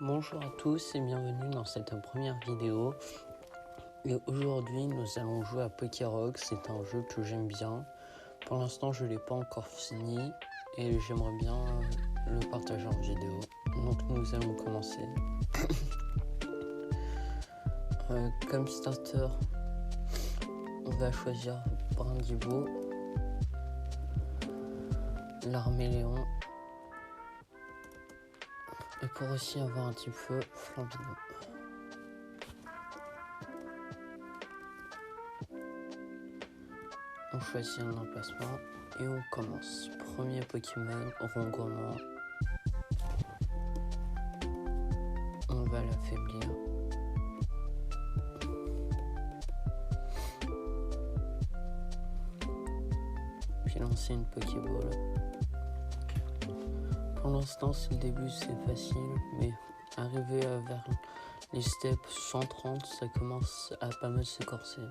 Bonjour à tous et bienvenue dans cette première vidéo. Et aujourd'hui nous allons jouer à Pokérock. C'est un jeu que j'aime bien. Pour l'instant je ne l'ai pas encore fini et j'aimerais bien le partager en vidéo. Donc nous allons commencer. Comme starter, on va choisir Brindibo, l'Arméléon. Et pour aussi avoir un petit peu Flambino. On choisit un emplacement et on commence. Premier Pokémon, Rongourmand. On va l'affaiblir. Puis lancer une Pokéball. Pour l'instant, c'est le début, c'est facile, mais arrivé vers les steps 130, ça commence à pas mal s'écorcer.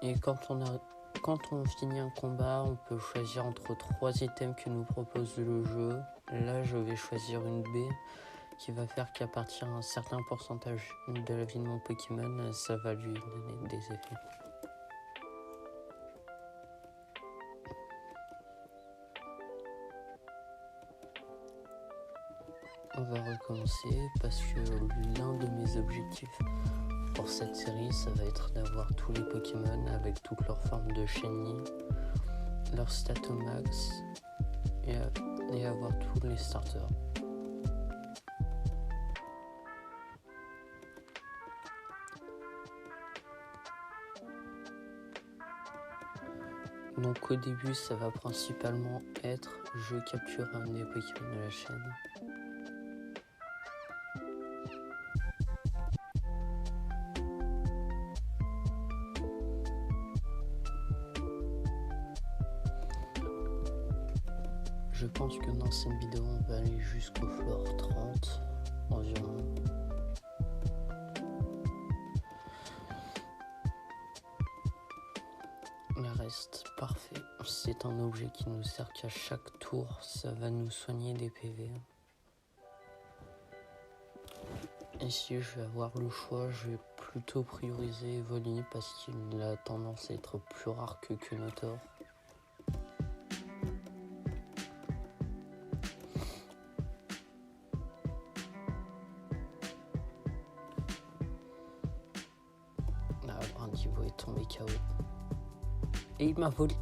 Et quand on finit un combat, on peut choisir entre 3 items que nous propose le jeu. Là, je vais choisir une B qui va faire qu'à partir d'un certain pourcentage de la vie de mon Pokémon, ça va lui donner des effets. On va recommencer parce que l'un de mes objectifs pour cette série, ça va être d'avoir tous les Pokémon avec toutes leurs formes de shiny, leur stat au max et avoir tous les starters. Donc au début, ça va principalement être je capture un des Pokémon de la chaîne. Je pense que dans cette vidéo, on va aller jusqu'au floor 30 environ. Le reste, parfait. C'est un objet qui nous sert qu'à chaque tour, ça va nous soigner des PV. Ici, je vais avoir le choix, je vais plutôt prioriser Evoli parce qu'il a tendance à être plus rare que Kunotor. Brindibo est tombé KO. Et il m'a volé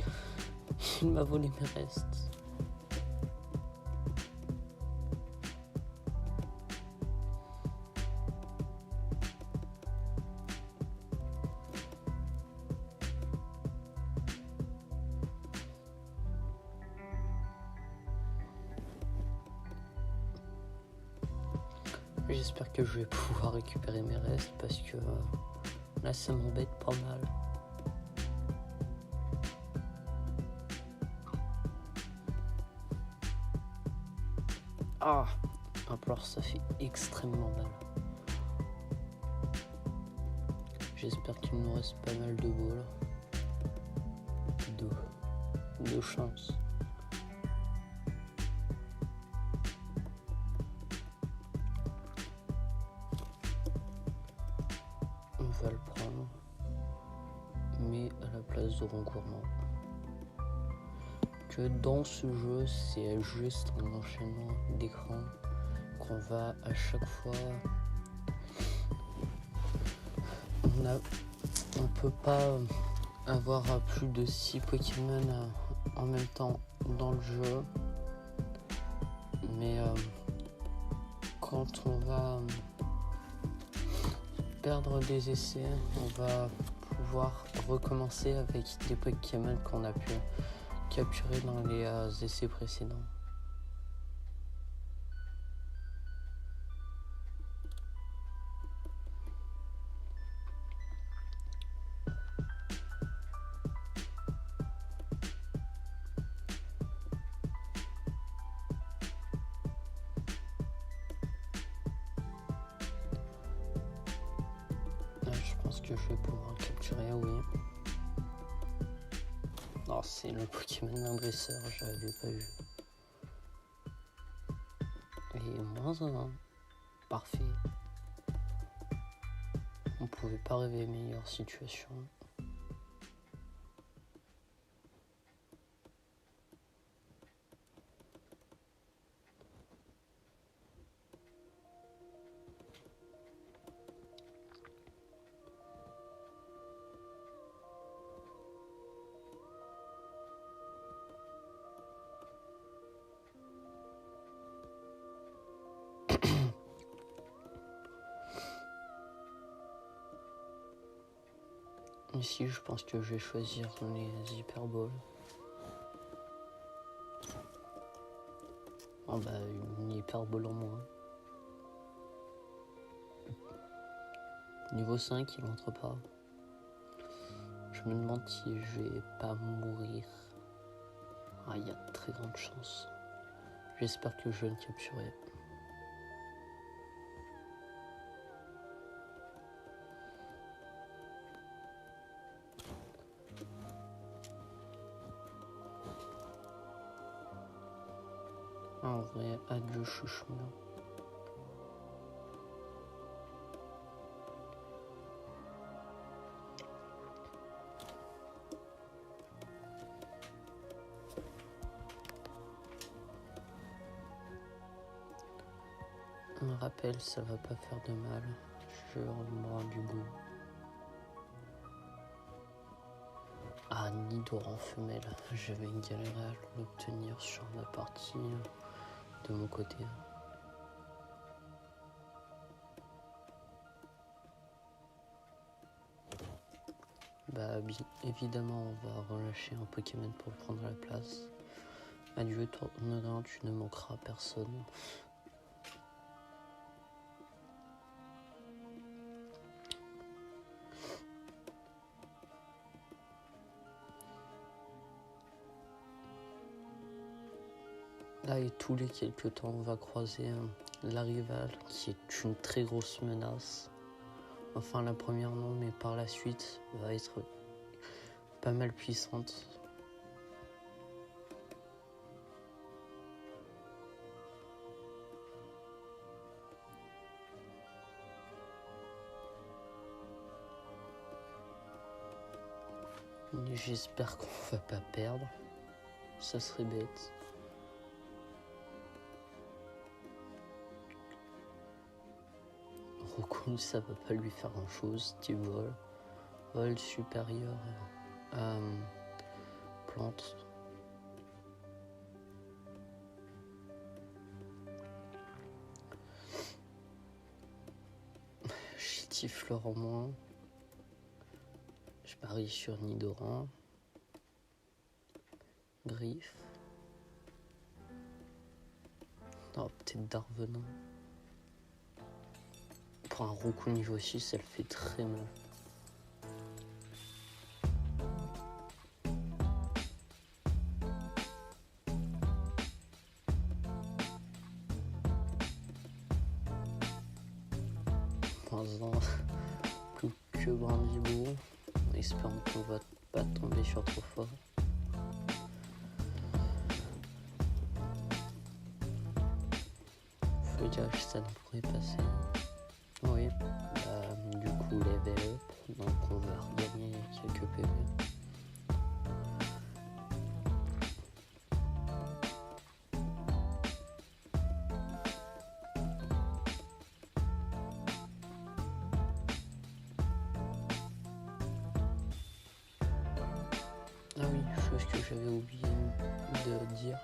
mes restes. J'espère que je vais pouvoir récupérer mes restes parce que là ça m'embête pas mal. Ah, alors ça fait extrêmement mal. J'espère qu'il nous reste pas mal de balles. De chance. On va le prendre, mais à la place de Rongourmand. Que dans ce jeu, c'est juste un enchaînement d'écran qu'on va à chaque fois. On peut pas avoir plus de 6 Pokémon en même temps dans le jeu, mais quand on va perdre des essais, on va pouvoir recommencer avec des Pokémon qu'on a pu capturer dans les essais précédents. Je pense que je vais pouvoir le capturer, oui. Non, c'est le Pokémon d'un dresseur, je l'avais pas vu. Et -1. Parfait. On pouvait pas rêver meilleure situation. Ici, je pense que je vais choisir les hyperboles. Oh bah, une hyperbole en moins. Niveau 5, il entre pas. Je me demande si je vais pas mourir. Ah, il y a de très grandes chances. J'espère que je vais le capturer. En vrai, adieu chouchou. Un rappel, ça va pas faire de mal. Je remords du goût. Ah, Nidoran femelle. J'avais galéré à l'obtenir sur ma partie de mon côté. Bah, évidemment, on va relâcher un Pokémon pour prendre la place. Adieu, Tournorin, tu ne manqueras personne. Là, et tous les quelques temps, on va croiser la rivale, qui est une très grosse menace. Enfin, la première non, mais par la suite, va être pas mal puissante. J'espère qu'on va pas perdre. Ça serait bête. Rokun, ça va pas lui faire grand chose. Petit vol supérieur à plante. Chitifleur en moins. Je parie sur Nidoran. Griffe. Oh, peut-être Darvenin. Pour un Rokun niveau 6, ça le fait très mal. Plus que Brambibo, en espérant qu'on va pas tomber sur trop fort. Feuillage, ça ne pourrait passer. Oui, du coup level up, donc on va regagner quelques PV. Ah oui, chose que j'avais oublié de dire.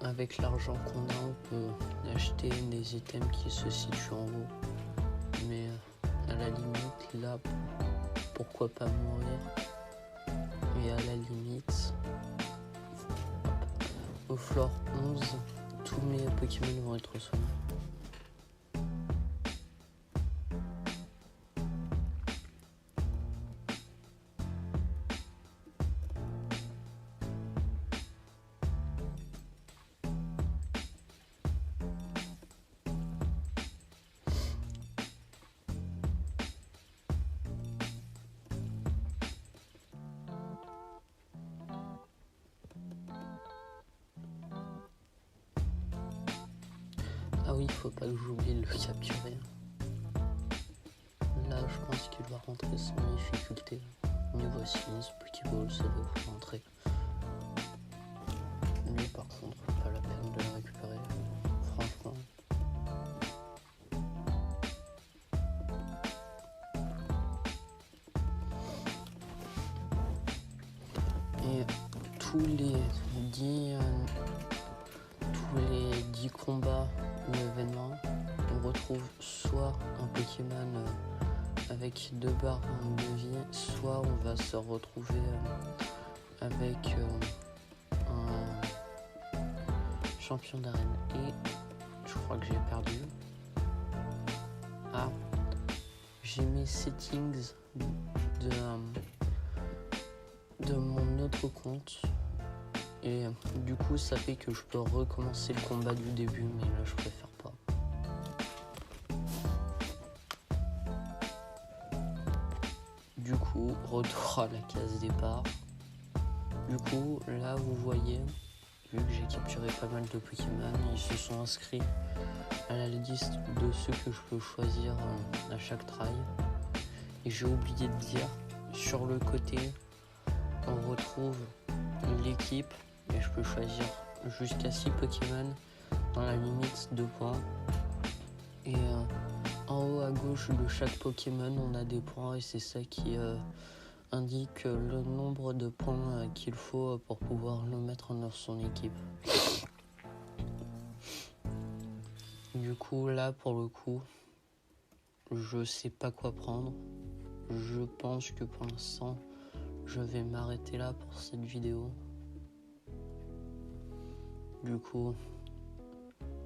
Avec l'argent qu'on a, on peut acheter des items qui se situent en haut. Mais à la limite, là, pourquoi pas mourir? Et à la limite, au floor 11, tous mes Pokémon vont être soignés. Ah oui, faut pas que j'oublie de le capturer. Là, je pense qu'il va rentrer sans difficulté. Niveau 6, Pokéball, ça doit rentrer. Lui, par contre, pas la peine de le récupérer, franchement. Et tous les 10 combats ou événements, on retrouve soit un Pokémon avec 2 barres de vie, soit on va se retrouver avec un champion d'arène. Et je crois que j'ai perdu. Ah, j'ai mes settings de mon autre compte. Et du coup, ça fait que je peux recommencer le combat du début, mais là, je préfère pas. Du coup, retour à la case départ. Du coup, là, vous voyez, vu que j'ai capturé pas mal de Pokémon, ils se sont inscrits à la liste de ceux que je peux choisir à chaque try. Et j'ai oublié de dire, sur le côté, on retrouve l'équipe et je peux choisir jusqu'à 6 Pokémon dans la limite de points. Et en haut à gauche de chaque Pokémon, on a des points et c'est ça qui indique le nombre de points qu'il faut pour pouvoir le mettre dans son équipe. Du coup, là, pour le coup, je sais pas quoi prendre. Je pense que pour l'instant, je vais m'arrêter là pour cette vidéo. Du coup,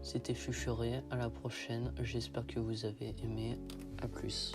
c'était Fuchuré. À la prochaine. J'espère que vous avez aimé. À plus.